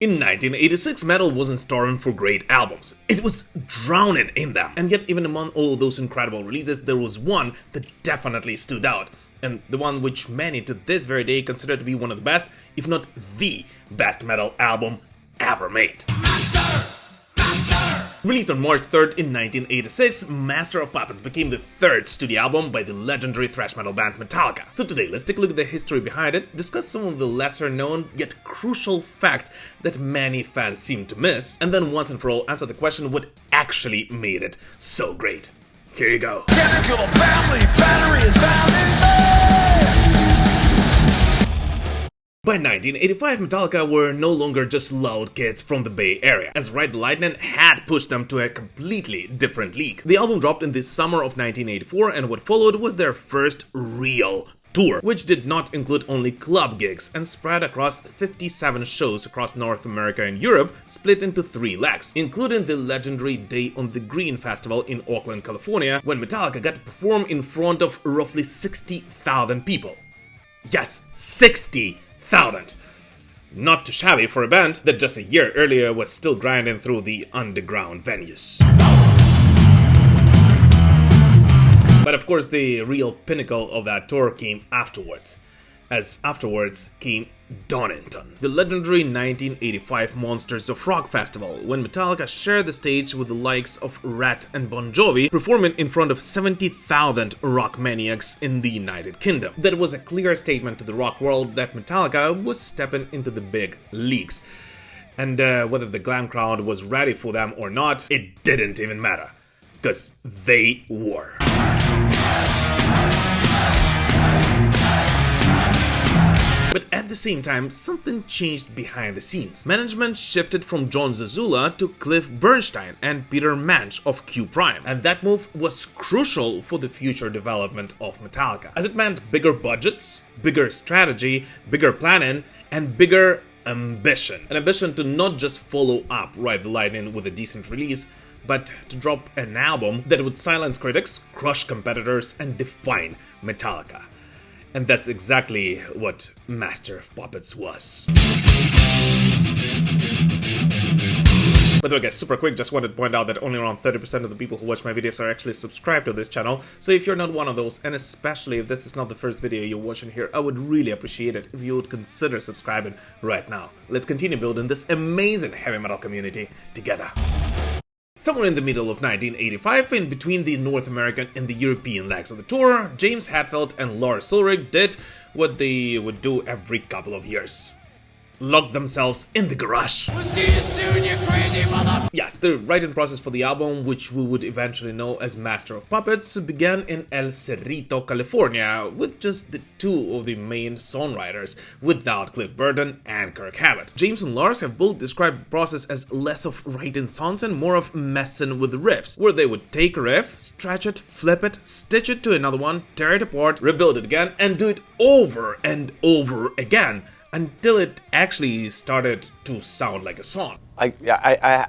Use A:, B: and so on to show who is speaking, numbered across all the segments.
A: In 1986, metal wasn't starving for great albums. It was drowning in them. And yet, even among all those incredible releases, there was one that definitely stood out. And the one which many to this very day consider to be one of the best, if not the best metal album ever made. Released on March 3rd in 1986, Master of Puppets became the third studio album by the legendary thrash metal band Metallica. So today, let's take a look at the history behind it, discuss some of the lesser known yet crucial facts that many fans seem to miss, and then once and for all answer the question what actually made it so great. Here you go.
B: Chemical family battery is found in
A: By 1985, Metallica were no longer just loud kids from the Bay Area, as Ride the Lightning had pushed them to a completely different league. The album dropped in the summer of 1984, and what followed was their first real tour, which did not include only club gigs and spread across 57 shows across North America and Europe, split into 3 legs, including the legendary Day on the Green festival in Oakland, California, when Metallica got to perform in front of roughly 60,000 people. Yes, 60,000! Not too shabby for a band that just a year earlier was still grinding through the underground venues. But of course the real pinnacle of that tour came afterwards, as afterwards came Donington, the legendary 1985 Monsters of Rock festival, when Metallica shared the stage with the likes of Rat and Bon Jovi, performing in front of 70,000 rock maniacs in the United Kingdom. That was a clear statement to the rock world that Metallica was stepping into the big leagues. And whether the glam crowd was ready for them or not, it didn't even matter, because they were. But at the same time, something changed behind the scenes. Management shifted from John Zazula to Cliff Bernstein and Peter Manch of Q Prime, and that move was crucial for the future development of Metallica, as it meant bigger budgets, bigger strategy, bigger planning, and bigger ambition. An ambition to not just follow up Ride the Lightning with a decent release, but to drop an album that would silence critics, crush competitors, and define Metallica. And that's exactly what Master of Puppets was. By the way guys, super quick, just wanted to point out that only around 30% of the people who watch my videos are actually subscribed to this channel, so if you're not one of those, and especially if this is not the first video you're watching here, I would really appreciate it if you would consider subscribing right now. Let's continue building this amazing heavy metal community together. Somewhere in the middle of 1985, in between the North American and the European legs of the tour, James Hetfield and Lars Ulrich did what they would do every couple of years. Locked themselves in the garage.
B: We'll see you soon, you crazy mother.
A: Yes, the writing process for the album, which we would eventually know as Master of Puppets, began in El Cerrito, California, with just the 2 of the main songwriters, without Cliff Burton and Kirk Hammett. James and Lars have both described the process as less of writing songs and more of messing with the riffs, where they would take a riff, stretch it, flip it, stitch it to another one, tear it apart, rebuild it again, and do it over and over again, until it actually started to sound like a song.
C: Yeah.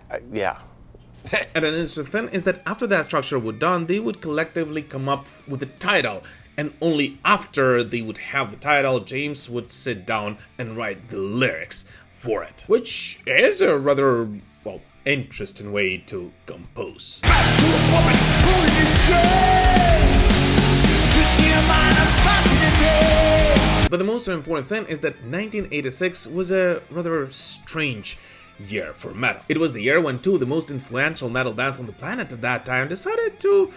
A: And an interesting thing is that after that structure was done, they would collectively come up with a title, and only after they would have the title, James would sit down and write the lyrics for it, which is a rather, well, interesting way to compose. But the most important thing is that 1986 was a rather strange year for metal. It was the year when 2 of the most influential metal bands on the planet at that time decided to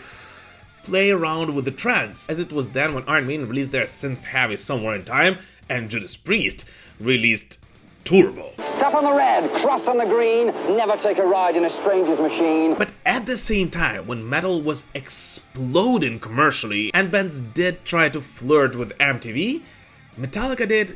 A: play around with the trends, as it was then when Iron Maiden released their synth-heavy Somewhere in Time and Judas Priest released Turbo.
D: Step on the red, cross on the green, never take a ride in a stranger's machine.
A: But at the same time, when metal was exploding commercially and bands did try to flirt with MTV, Metallica did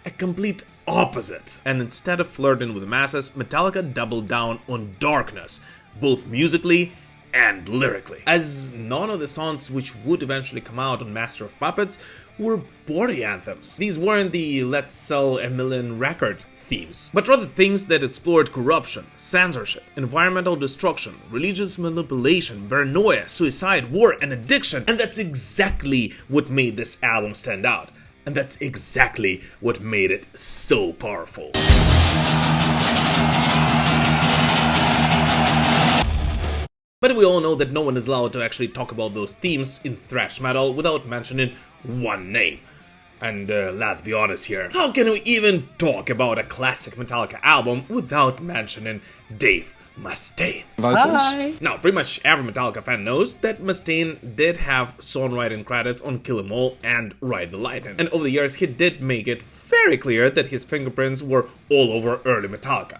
A: a complete opposite. And instead of flirting with the masses, Metallica doubled down on darkness, both musically and lyrically, as none of the songs which would eventually come out on Master of Puppets were party anthems. These weren't the let's sell a million record themes, but rather themes that explored corruption, censorship, environmental destruction, religious manipulation, paranoia, suicide, war, and addiction. And that's exactly what made this album stand out. And that's exactly what made it so powerful. But we all know that no one is allowed to actually talk about those themes in thrash metal without mentioning one name. And let's be honest here, how can we even talk about a classic Metallica album without mentioning Dave Mustaine?
C: Hi.
A: Now, pretty much every Metallica fan knows that Mustaine did have songwriting credits on Kill 'Em All and Ride the Lightning, and over the years he did make it very clear that his fingerprints were all over early Metallica.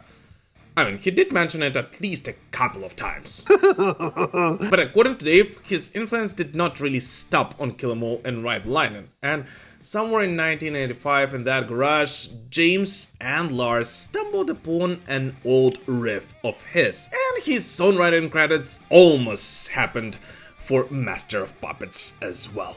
A: I mean, he did mention it at least a couple of times. But according to Dave, his influence did not really stop on Kill 'Em All and Ride the Lightning, and somewhere in 1985 in that garage, James and Lars stumbled upon an old riff of his, and his songwriting credits almost happened for Master of Puppets as well.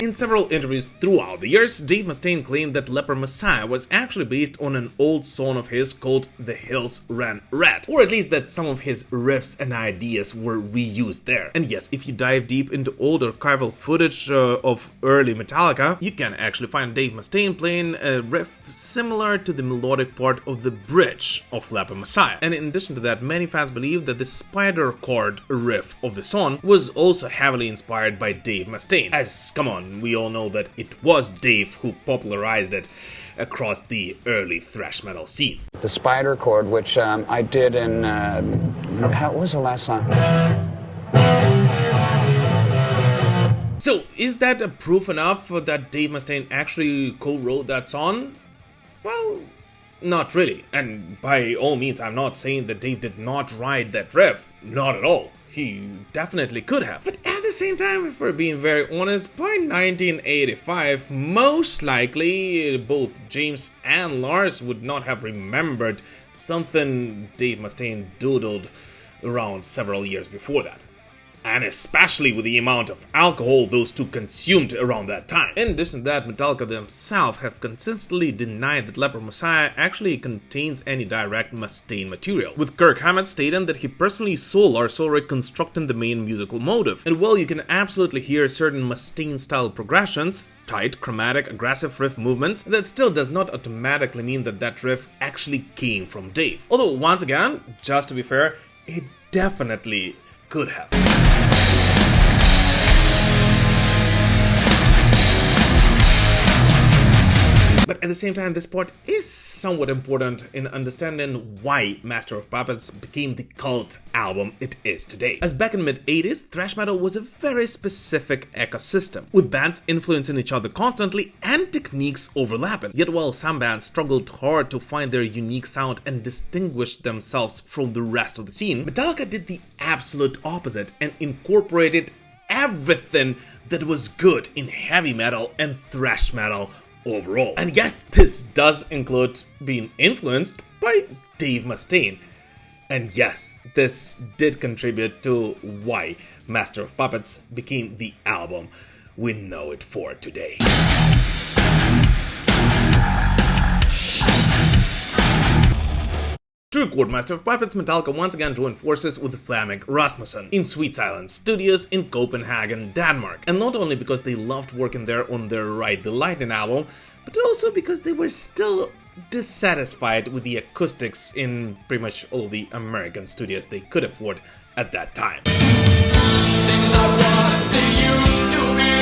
A: In several interviews throughout the years, Dave Mustaine claimed that Leper Messiah was actually based on an old song of his called The Hills Ran Red, or at least that some of his riffs and ideas were reused there. And yes, if you dive deep into old archival footage of early Metallica, you can actually find Dave Mustaine playing a riff similar to the melodic part of the bridge of Leper Messiah. And in addition to that, many fans believe that the spider chord riff of the song was also heavily inspired by Dave Mustaine, as, come on, we all know that it was Dave who popularized it across the early thrash metal scene.
E: The spider chord, which I did in, what was the last song?
A: So, is that a proof enough that Dave Mustaine actually co-wrote that song? Well, not really. And by all means, I'm not saying that Dave did not write that riff. Not at all. He definitely could have. But at the same time, if we're being very honest, by 1985, most likely both James and Lars would not have remembered something Dave Mustaine doodled around several years before that. And especially with the amount of alcohol those two consumed around that time. In addition to that, Metallica themselves have consistently denied that Leper Messiah actually contains any direct Mustaine material, with Kirk Hammett stating that he personally saw Lars Ulrich constructing the main musical motive. And while you can absolutely hear certain Mustaine-style progressions, tight, chromatic, aggressive riff movements, that still does not automatically mean that that riff actually came from Dave. Although, once again, just to be fair, it definitely could have. But at the same time, this part is somewhat important in understanding why Master of Puppets became the cult album it is today. As back in mid-80s, thrash metal was a very specific ecosystem, with bands influencing each other constantly and techniques overlapping. Yet while some bands struggled hard to find their unique sound and distinguish themselves from the rest of the scene, Metallica did the absolute opposite and incorporated everything that was good in heavy metal and thrash metal overall. And yes, this does include being influenced by Dave Mustaine. And yes, this did contribute to why Master of Puppets became the album we know it for today. To record Master of Puppets, Metallica once again joined forces with Flemming Rasmussen in Sweet Silence Studios in Copenhagen, Denmark. And not only because they loved working there on their Ride the Lightning album, but also because they were still dissatisfied with the acoustics in pretty much all the American studios they could afford at that time.
B: Things are what they used to be.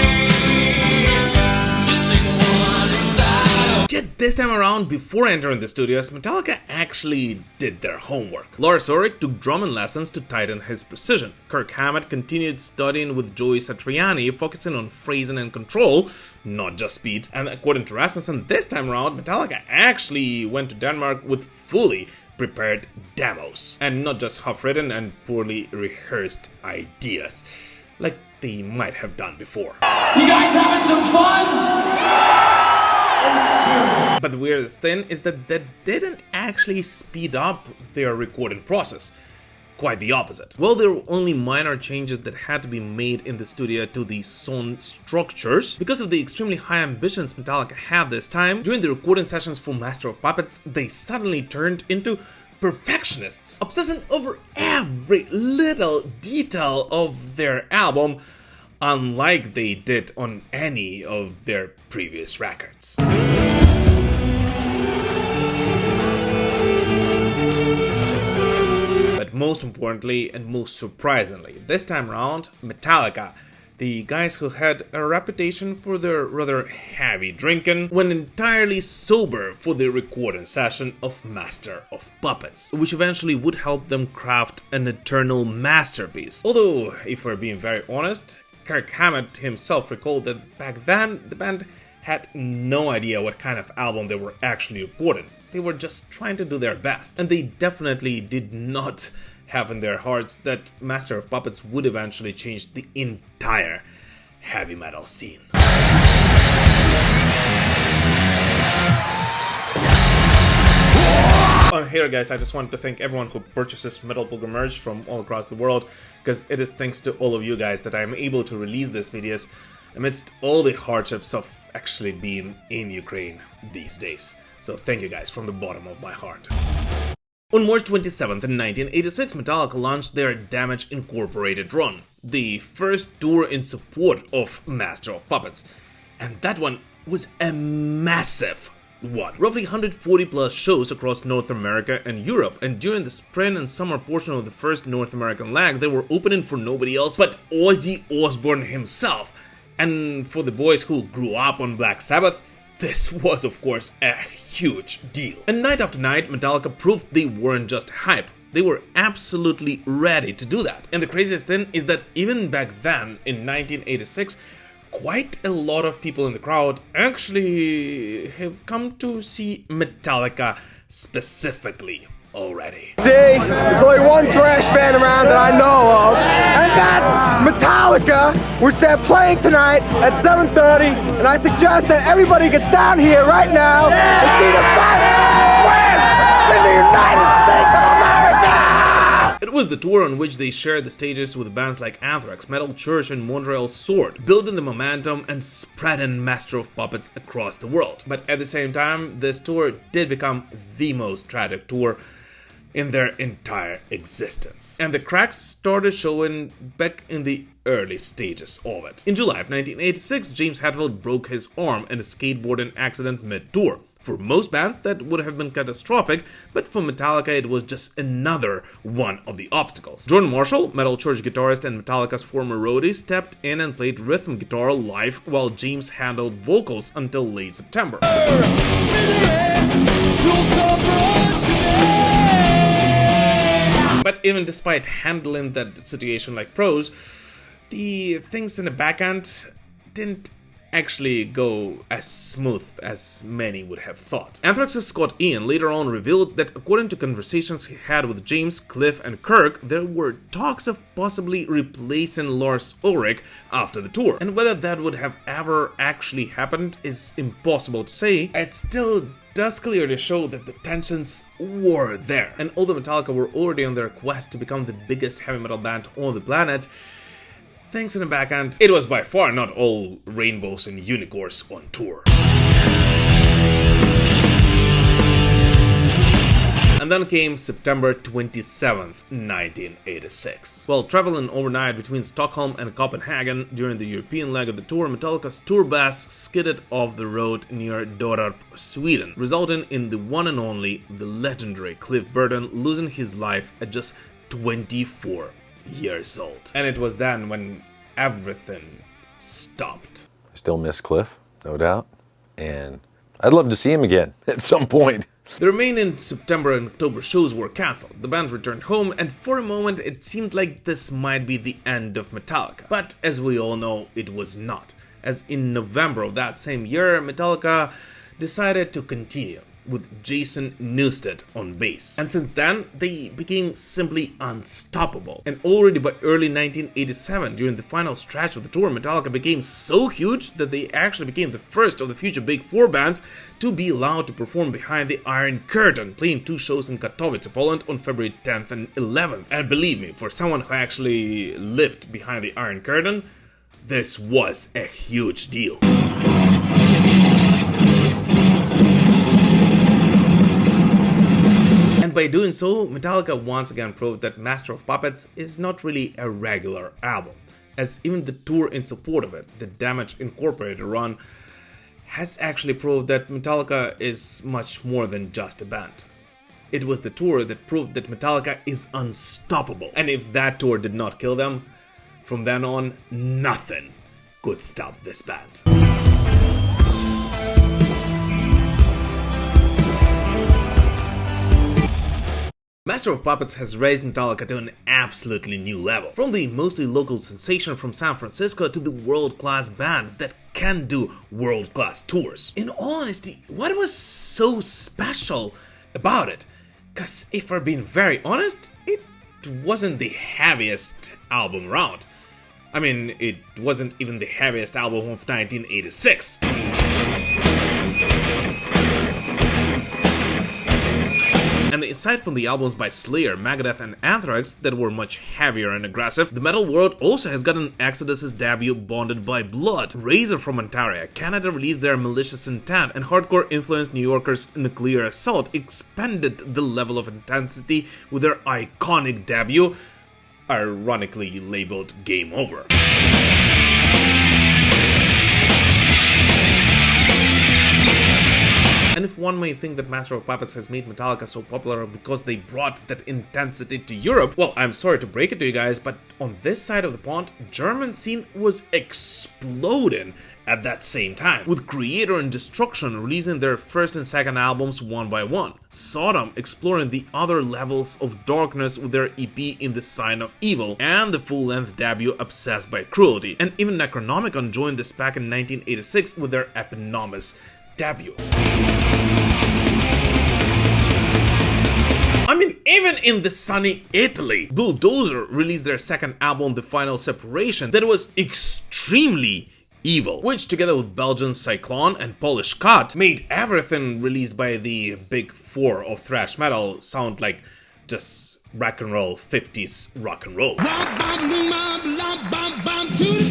B: Missing one inside.
A: Yet this time around, before entering the studios, Metallica actually did their homework. Lars Ulrich took drumming lessons to tighten his precision. Kirk Hammett continued studying with Joey Satriani, focusing on phrasing and control, not just speed. And according to Rasmussen, this time around, Metallica actually went to Denmark with fully prepared demos, and not just half-written and poorly rehearsed ideas, like they might have done before.
B: You guys having some fun?
A: But the weirdest thing is that didn't actually speed up their recording process. Quite the opposite. Well, there were only minor changes that had to be made in the studio to the song structures. Because of the extremely high ambitions Metallica had this time, during the recording sessions for Master of Puppets, they suddenly turned into perfectionists, obsessing over every little detail of their album, unlike they did on any of their previous records. most importantly and most surprisingly, this time around, Metallica, the guys who had a reputation for their rather heavy drinking, went entirely sober for the recording session of Master of Puppets, which eventually would help them craft an eternal masterpiece. Although, if we're being very honest, Kirk Hammett himself recalled that back then the band had no idea what kind of album they were actually recording. They were just trying to do their best, and they definitely did not have in their hearts that Master of Puppets would eventually change the entire heavy metal scene. On here, guys, I just want to thank everyone who purchases Metal Pilgrim merch from all across the world, because it is thanks to all of you guys that I am able to release these videos amidst all the hardships of actually being in Ukraine these days. So thank you guys from the bottom of my heart. On March 27th in 1986, Metallica launched their Damage Incorporated run, the first tour in support of Master of Puppets. And that one was a massive one. Roughly 140 plus shows across North America and Europe, and during the spring and summer portion of the first North American leg, they were opening for nobody else but Ozzy Osbourne himself. And for the boys who grew up on Black Sabbath, this was of course a huge deal. And night after night, Metallica proved they weren't just hype. They were absolutely ready to do that. And the craziest thing is that even back then, in 1986, quite a lot of people in the crowd actually have come to see Metallica specifically already.
F: See, there's only one thrash band around that I know of, and that's Metallica, which they're playing tonight at 7:30, and I suggest that everybody gets down here right now and see the best band in the United States of America!
A: It was the tour on which they shared the stages with bands like Anthrax, Metal Church and Montreal Sword, building the momentum and spreading Master of Puppets across the world. But at the same time, this tour did become the most tragic tour in their entire existence. And the cracks started showing back in the early stages of it. In July of 1986, James Hetfield broke his arm in a skateboarding accident mid-tour. For most bands, that would have been catastrophic, but for Metallica, it was just another one of the obstacles. Jordan Marshall, Metal Church guitarist and Metallica's former roadie, stepped in and played rhythm guitar live while James handled vocals until late September. But even despite handling that situation like pros, the things in the back end didn't actually go as smooth as many would have thought. Anthrax's Scott Ian later on revealed that according to conversations he had with James, Cliff and Kirk, there were talks of possibly replacing Lars Ulrich after the tour. And whether that would have ever actually happened is impossible to say. It still does clearly show that the tensions were there. And although Metallica were already on their quest to become the biggest heavy metal band on the planet, things in the back end, it was by far not all rainbows and unicorns on tour. And then came September 27th, 1986. While traveling overnight between Stockholm and Copenhagen during the European leg of the tour, Metallica's tour bus skidded off the road near Dorarp, Sweden, resulting in the one and only, the legendary Cliff Burton losing his life at just 24 years old. And it was then when everything stopped.
C: I still miss Cliff, no doubt, and I'd love to see him again at some point.
A: The remaining September and October shows were cancelled, the band returned home, and for a moment it seemed like this might be the end of Metallica. But as we all know, it was not, as in November of that same year, Metallica decided to continue, with Jason Newsted on bass. And since then, they became simply unstoppable. And already by early 1987, during the final stretch of the tour, Metallica became so huge that they actually became the first of the future Big Four bands to be allowed to perform behind the Iron Curtain, playing 2 shows in Katowice, Poland on February 10th and 11th. And believe me, for someone who actually lived behind the Iron Curtain, this was a huge deal. And by doing so, Metallica once again proved that Master of Puppets is not really a regular album, as even the tour in support of it, the Damage Incorporated run, has actually proved that Metallica is much more than just a band. It was the tour that proved that Metallica is unstoppable. And if that tour did not kill them, from then on, nothing could stop this band. Master of Puppets has raised Metallica to an absolutely new level. From the mostly local sensation from San Francisco to the world-class band that can do world-class tours. In all honesty, what was so special about it? Cause if we're being very honest, it wasn't the heaviest album around. I mean, it wasn't even the heaviest album of 1986. And aside from the albums by Slayer, Megadeth and Anthrax that were much heavier and aggressive, the metal world also has gotten Exodus's debut Bonded by Blood. Razor from Ontario, Canada released their Malicious Intent, and hardcore-influenced New Yorkers Nuclear Assault expanded the level of intensity with their iconic debut, ironically labeled Game Over. And if one may think that Master of Puppets has made Metallica so popular because they brought that intensity to Europe, well, I'm sorry to break it to you guys, but on this side of the pond, German scene was exploding at that same time, with Creator and Destruction releasing their first and second albums one by one, Sodom exploring the other levels of darkness with their EP In the Sign of Evil, and the full-length debut Obsessed by Cruelty, and even Necronomicon joined this pack in 1986 with their eponymous debut. I mean, even in the sunny Italy, Bulldozer released their second album, The Final Separation, that was extremely evil, which together with Belgian Cyclone and Polish Cut made everything released by the big four of thrash metal sound like just rock and roll, 50s rock and roll.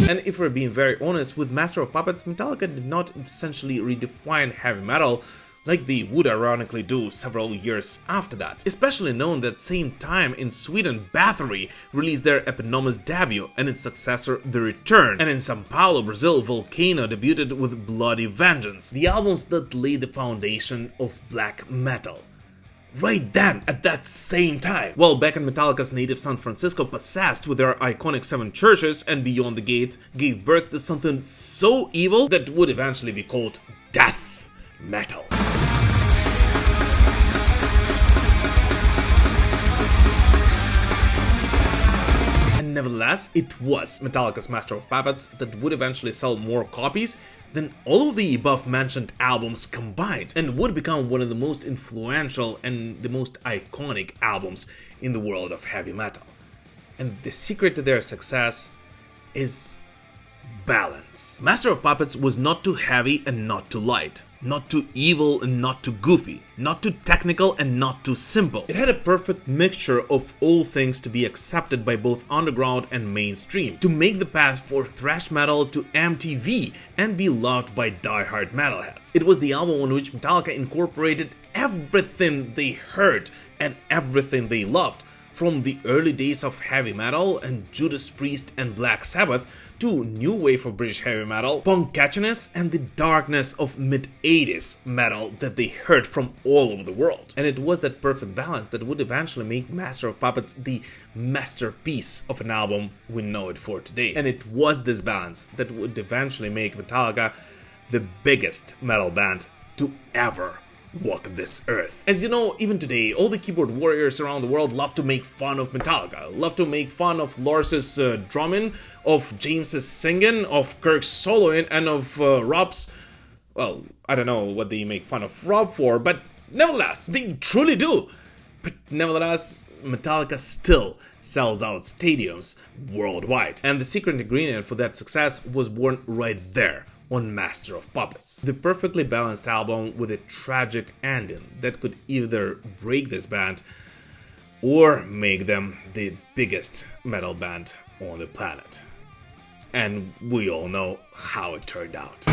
A: And if we're being very honest, with Master of Puppets, Metallica did not essentially redefine heavy metal like they would ironically do several years after that. Especially known that same time in Sweden, Bathory released their eponymous debut and its successor The Return, and in Sao Paulo, Brazil, Volcano debuted with Bloody Vengeance, the albums that laid the foundation of black metal. Right then, at that same time. While back in Metallica's native San Francisco, Possessed with their iconic 7 churches and Beyond the Gates gave birth to something so evil that would eventually be called death metal. And nevertheless, it was Metallica's Master of Puppets that would eventually sell more copies than all of the above mentioned albums combined, and would become one of the most influential and the most iconic albums in the world of heavy metal. And the secret to their success is balance. Master of Puppets was not too heavy and not too light, not too evil and not too goofy, not too technical and not too simple. It had a perfect mixture of all things to be accepted by both underground and mainstream, to make the path for thrash metal to MTV and be loved by die-hard metalheads. It was the album on which Metallica incorporated everything they heard and everything they loved, from the early days of heavy metal and Judas Priest and Black Sabbath to new wave of British heavy metal, punk catchiness, and the darkness of mid-80s metal that they heard from all over the world. And it was that perfect balance that would eventually make Master of Puppets the masterpiece of an album we know it for today. And it was this balance that would eventually make Metallica the biggest metal band to ever walk this earth. And you know, even today, all the keyboard warriors around the world love to make fun of Metallica, love to make fun of Lars's drumming, of James's singing, of Kirk's soloing, and of Rob's, well, I don't know what they make fun of Rob for, but nevertheless, they truly do. But nevertheless, Metallica still sells out stadiums worldwide. And the secret ingredient for that success was born right there on Master of Puppets. The perfectly balanced album with a tragic ending that could either break this band or make them the biggest metal band on the planet. And we all know how it turned out.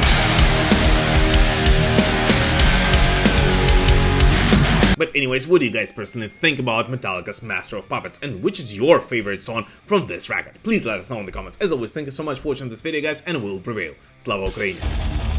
A: But anyways, what do you guys personally think about Metallica's Master of Puppets, and which is your favorite song from this record? Please let us know in the comments. As always, thank you so much for watching this video, guys, and we'll prevail. Slava Ukraini!